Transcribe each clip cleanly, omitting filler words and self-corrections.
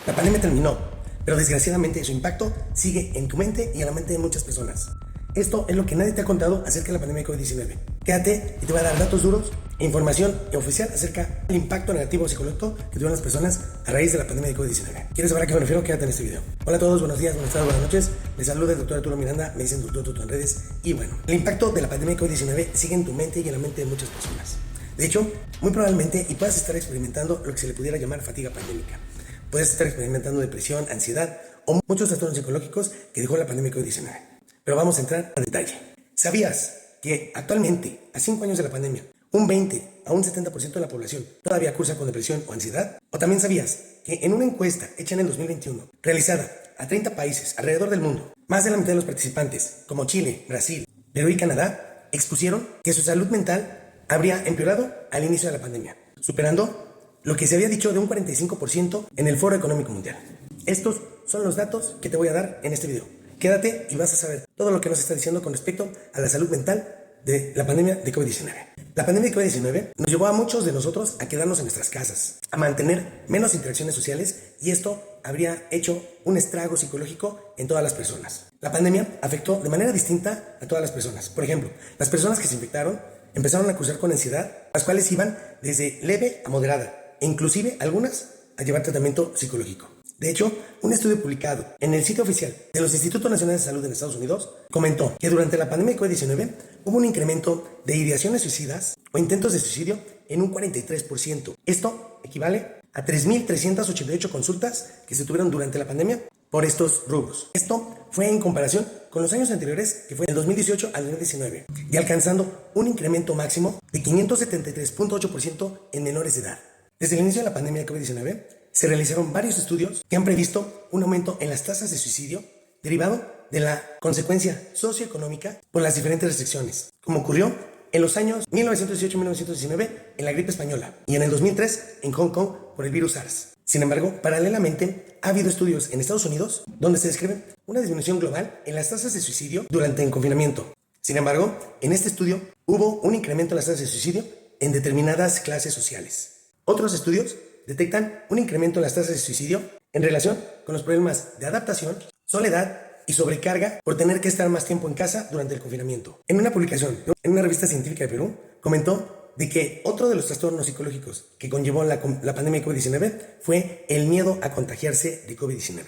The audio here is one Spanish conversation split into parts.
La pandemia terminó, pero desgraciadamente su impacto sigue en tu mente y en la mente de muchas personas. Esto es lo que nadie te ha contado acerca de la pandemia de COVID-19. Quédate y te voy a dar datos duros e información oficial acerca del impacto negativo psicológico que tuvieron las personas a raíz de la pandemia de COVID-19. ¿Quieres saber a qué me refiero? Quédate en este video. Hola a todos, buenos días, buenas tardes, buenas noches. Les saluda el doctor Arturo Miranda, me dicen doctor Tuto en redes. Y bueno, el impacto de la pandemia de COVID-19 sigue en tu mente y en la mente de muchas personas. De hecho, muy probablemente y puedas estar experimentando lo que se le pudiera llamar fatiga pandémica. Puedes estar experimentando depresión, ansiedad o muchos trastornos psicológicos que dejó la pandemia de COVID-19. Pero vamos a entrar a detalle. ¿Sabías que actualmente, a 5 años de la pandemia, un 20 a un 70% de la población todavía cursa con depresión o ansiedad? ¿O también sabías que en una encuesta hecha en el 2021, realizada a 30 países alrededor del mundo, más de la mitad de los participantes, como Chile, Brasil, Perú y Canadá, expusieron que su salud mental habría empeorado al inicio de la pandemia, superando lo que se había dicho de un 45% en el Foro Económico Mundial? Estos son los datos que te voy a dar en este video. Quédate y vas a saber todo lo que nos está diciendo con respecto a la salud mental de la pandemia de COVID-19. La pandemia de COVID-19 nos llevó a muchos de nosotros a quedarnos en nuestras casas, a mantener menos interacciones sociales, y esto habría hecho un estrago psicológico en todas las personas. La pandemia afectó de manera distinta a todas las personas. Por ejemplo, las personas que se infectaron empezaron a cursar con ansiedad, las cuales iban desde leve a moderada, e inclusive algunas a llevar tratamiento psicológico. De hecho, un estudio publicado en el sitio oficial de los Institutos Nacionales de Salud en Estados Unidos comentó que durante la pandemia de COVID-19 hubo un incremento de ideaciones suicidas o intentos de suicidio en un 43%. Esto equivale a 3.388 consultas que se tuvieron durante la pandemia por estos rubros. Esto fue en comparación con los años anteriores, que fue del 2018 al 2019, y alcanzando un incremento máximo de 573.8% en menores de edad. Desde el inicio de la pandemia de COVID-19, se realizaron varios estudios que han previsto un aumento en las tasas de suicidio derivado de la consecuencia socioeconómica por las diferentes restricciones, como ocurrió en los años 1918 y 1919 en la gripe española y en el 2003 en Hong Kong por el virus SARS. Sin embargo, paralelamente, ha habido estudios en Estados Unidos donde se describe una disminución global en las tasas de suicidio durante el confinamiento. Sin embargo, en este estudio hubo un incremento en las tasas de suicidio en determinadas clases sociales. Otros estudios detectan un incremento en las tasas de suicidio en relación con los problemas de adaptación, soledad y sobrecarga por tener que estar más tiempo en casa durante el confinamiento. En una publicación en una revista científica de Perú, comentó de que otro de los trastornos psicológicos que conllevó la pandemia de COVID-19 fue el miedo a contagiarse de COVID-19,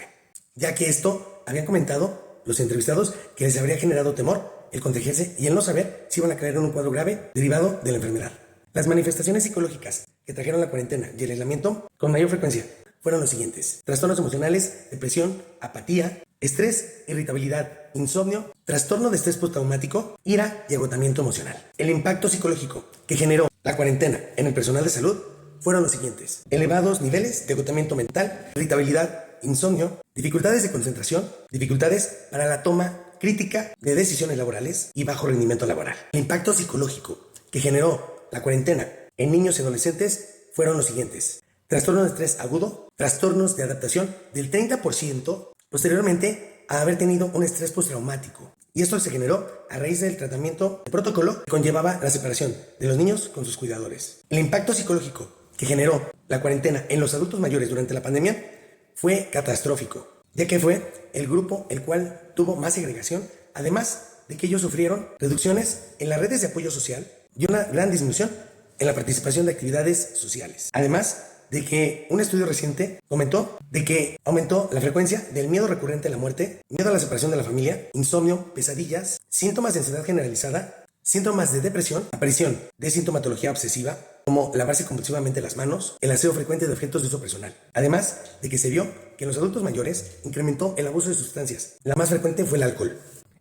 ya que esto habían comentado los entrevistados que les habría generado temor el contagiarse y el no saber si iban a caer en un cuadro grave derivado de la enfermedad. Las manifestaciones psicológicas que trajeron la cuarentena y el aislamiento con mayor frecuencia fueron los siguientes: trastornos emocionales, depresión, apatía, estrés, irritabilidad, insomnio, trastorno de estrés postraumático, ira y agotamiento emocional. El impacto psicológico que generó la cuarentena en el personal de salud fueron los siguientes: elevados niveles de agotamiento mental, irritabilidad, insomnio, dificultades de concentración, dificultades para la toma crítica de decisiones laborales y bajo rendimiento laboral. El impacto psicológico que generó la cuarentena en niños y adolescentes fueron los siguientes: trastornos de estrés agudo, trastornos de adaptación del 30% posteriormente a haber tenido un estrés postraumático. Y esto se generó a raíz del tratamiento de protocolo que conllevaba la separación de los niños con sus cuidadores. El impacto psicológico que generó la cuarentena en los adultos mayores durante la pandemia fue catastrófico, ya que fue el grupo el cual tuvo más segregación, además de que ellos sufrieron reducciones en las redes de apoyo social y una gran disminución en la participación de actividades sociales. Además de que un estudio reciente comentó de que aumentó la frecuencia del miedo recurrente a la muerte, miedo a la separación de la familia, insomnio, pesadillas, síntomas de ansiedad generalizada, síntomas de depresión, aparición de sintomatología obsesiva, como lavarse compulsivamente las manos, el aseo frecuente de objetos de uso personal. Además de que se vio que en los adultos mayores incrementó el abuso de sustancias. La más frecuente fue el alcohol.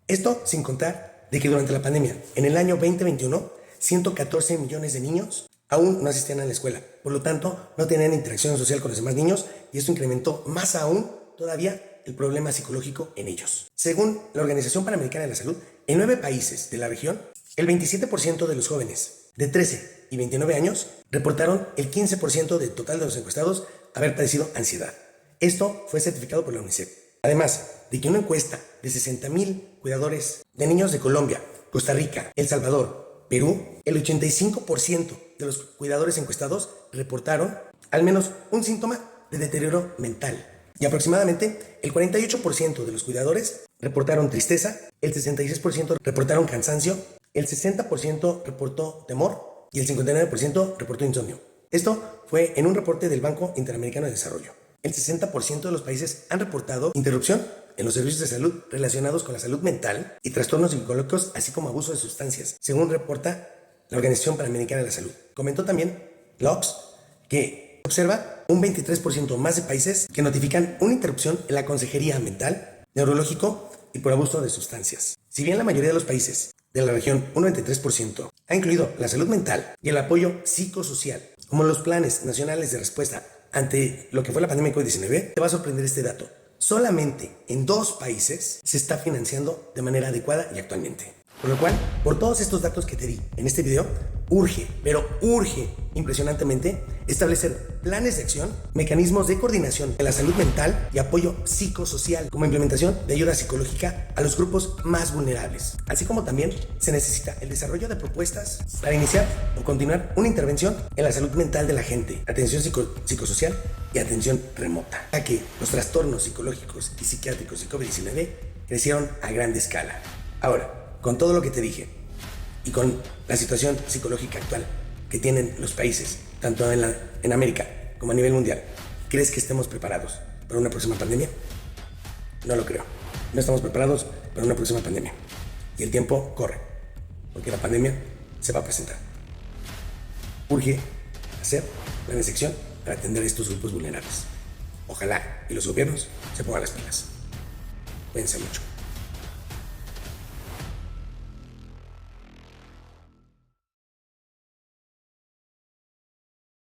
Esto sin contar de que durante la pandemia, en el año 2021, 114 millones de niños aún no asistían a la escuela. Por lo tanto, no tenían interacción social con los demás niños, y esto incrementó más aún todavía el problema psicológico en ellos. Según la Organización Panamericana de la Salud, en 9 países de la región, el 27% de los jóvenes de 13 y 29 años reportaron el 15% del total de los encuestados haber padecido ansiedad. Esto fue certificado por la UNICEF. Además de que una encuesta de 60,000 cuidadores de niños de Colombia, Costa Rica, El Salvador, Perú, el 85% de los cuidadores encuestados reportaron al menos un síntoma de deterioro mental. Y aproximadamente el 48% de los cuidadores reportaron tristeza, el 66% reportaron cansancio, el 60% reportó temor y el 59% reportó insomnio. Esto fue en un reporte del Banco Interamericano de Desarrollo. El 60% de los países han reportado interrupción en los servicios de salud relacionados con la salud mental y trastornos psicológicos, así como abuso de sustancias, según reporta la Organización Panamericana de la Salud. Comentó también la OPS que observa un 23% más de países que notifican una interrupción en la consejería mental, neurológico y por abuso de sustancias. Si bien la mayoría de los países de la región, un 93%, ha incluido la salud mental y el apoyo psicosocial como los planes nacionales de respuesta ante lo que fue la pandemia de COVID-19, te va a sorprender este dato. Solamente en 2 países se está financiando de manera adecuada y actualmente. Por lo cual, por todos estos datos que te di en este video, urge, pero urge impresionantemente establecer planes de acción, mecanismos de coordinación de la salud mental y apoyo psicosocial como implementación de ayuda psicológica a los grupos más vulnerables. Así como también se necesita el desarrollo de propuestas para iniciar o continuar una intervención en la salud mental de la gente, atención psicosocial y atención remota, ya que los trastornos psicológicos y psiquiátricos de COVID-19 crecieron a gran escala. Ahora, con todo lo que te dije y con la situación psicológica actual que tienen los países, tanto en América como a nivel mundial, ¿crees que estemos preparados para una próxima pandemia? No lo creo. No estamos preparados para una próxima pandemia. Y el tiempo corre, porque la pandemia se va a presentar. Urge hacer planes de acción para atender a estos grupos vulnerables. Ojalá y los gobiernos se pongan las pilas. Cuídense mucho.